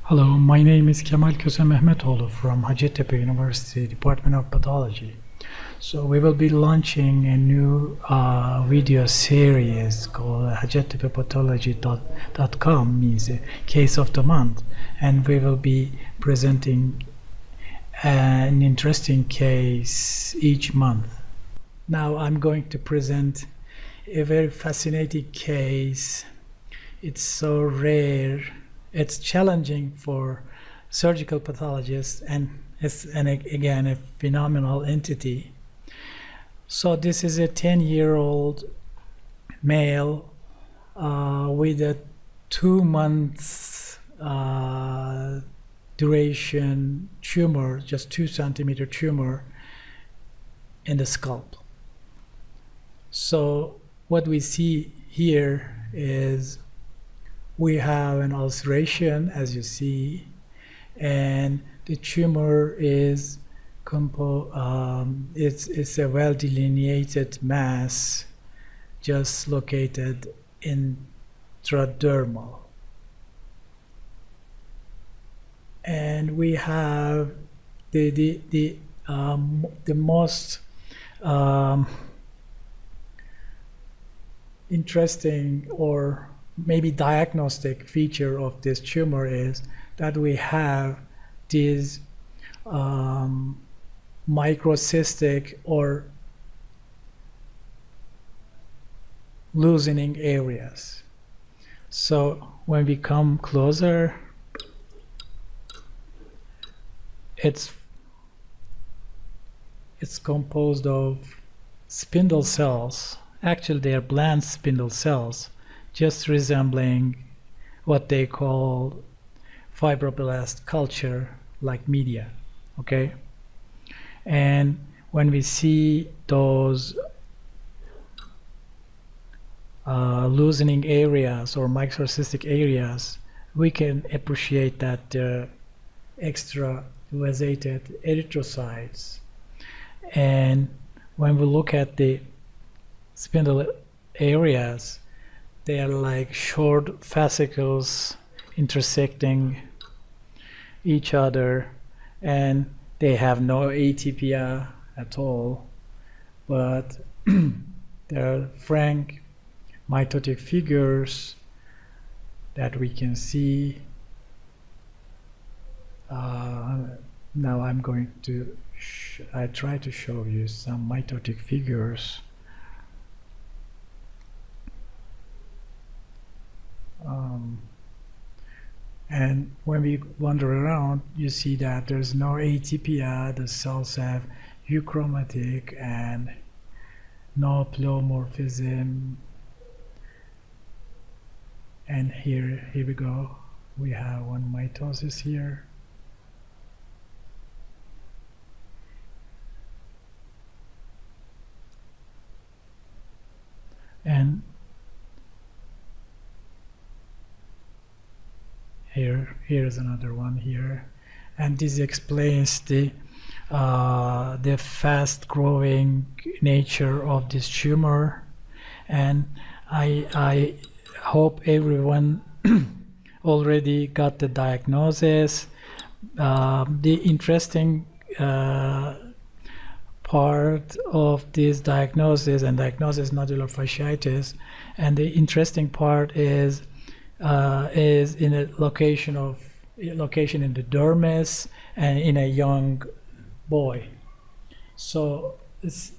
Hello, my name is Kemal Köse Mehmetoğlu from Hacettepe University, Department of Pathology. So we will be launching a new video series called HacettepePathology.com, means a case of the month, and we will be presenting an interesting case each month. Now I'm going to present a very fascinating case. It's so rare. It's challenging for surgical pathologists, and it's again a phenomenal entity. So this is a 10-year-old male with a 2 months duration tumor, just 2 centimeter tumor in the scalp. So what we see here is we have an ulceration, as you see, and the tumor is it's a well delineated mass just located intradermal. And we have the most interesting or maybe diagnostic feature of this tumor is that we have these microcystic or loosening areas. So when we come closer, it's composed of spindle cells. Actually, they are bland spindle cells, just resembling what they call fibroblast culture like media, okay? And when we see those loosening areas or microcystic areas, we can appreciate that they're extravasated erythrocytes. And when we look at the spindle areas, they are like short fascicles intersecting each other, and they have no atypia at all, but there are frank mitotic figures that we can see. Now I'm going to I try to show you some mitotic figures. And when we wander around, you see that there's no atypia. The cells have euchromatic and no pleomorphism. And here we go. We have one mitosis here. And here's another one here, and this explains the fast-growing nature of this tumor. And I hope everyone already got the diagnosis. The interesting part of this diagnosis nodular fasciitis, and the interesting part is in a location in the dermis and in a young boy. So this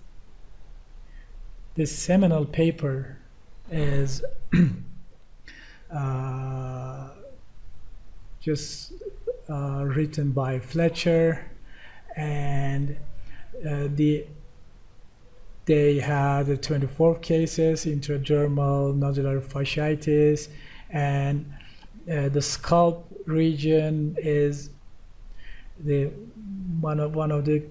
seminal paper is just written by Fletcher, and they had 24 cases intradermal nodular fasciitis, and the scalp region is one of the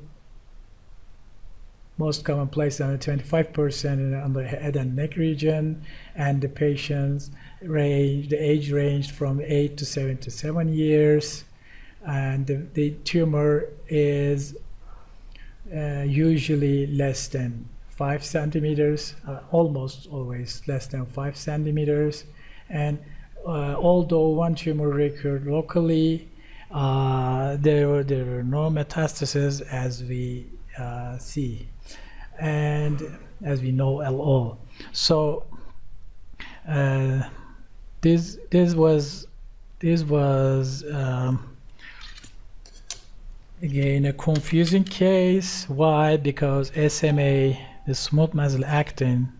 most common places, 25% on the head and neck region, and the patients the age ranged from 8 to 77 years, and the tumor is usually less than 5 centimeters, almost always less than 5 centimeters. And although one tumor recurred locally, there were no metastases as we see, and as we know at all. So this was again a confusing case. Why? Because SMA, the smooth muscle actin,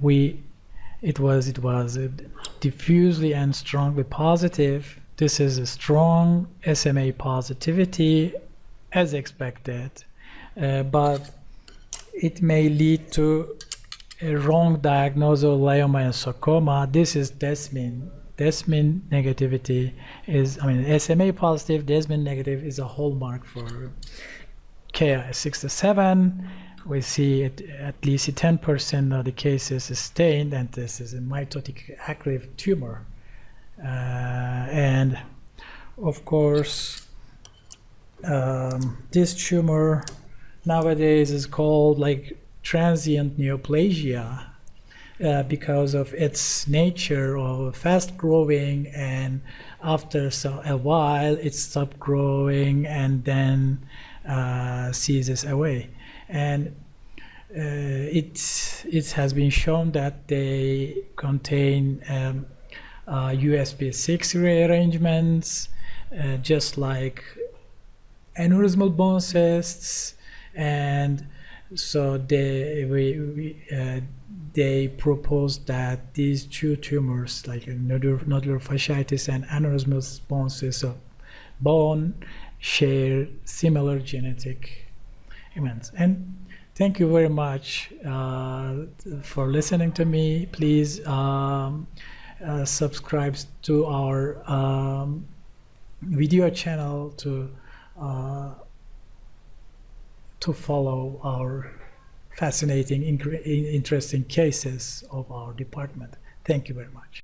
it was diffusely and strongly positive. This is a strong SMA positivity as expected, but it may lead to a wrong diagnosis of leiomyosarcoma. This is Desmin. Desmin negativity is, SMA positive, Desmin negative is a hallmark for KI67. We see at least 10% of the cases sustained, and this is a mitotic active tumor. And of course, this tumor nowadays is called like transient neoplasia because of its nature of fast growing, and after a while it stops growing and then ceases away. And it has been shown that they contain USB6 rearrangements, just like aneurysmal bone cysts, and so they proposed that these two tumors, like nodular fasciitis and aneurysmal bone cysts of bone, share similar genetic events. And thank you very much for listening to me. Please subscribe to our video channel to follow our fascinating, interesting cases of our department. Thank you very much.